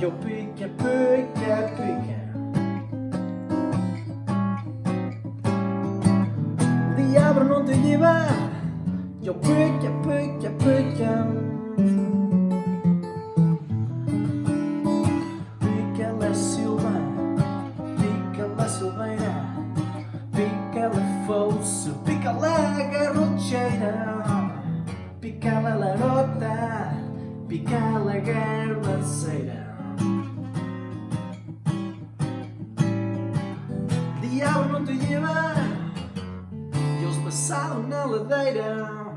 yo pica, pica, pica. O diablo não te lleva, yo pica, pica, pica. Pica la silva, pica la silveira, pica la fossa, pica la garrocheira, pica la larota, pica la garbaceira. Diablo não te lleva, Deus passado na ladeira.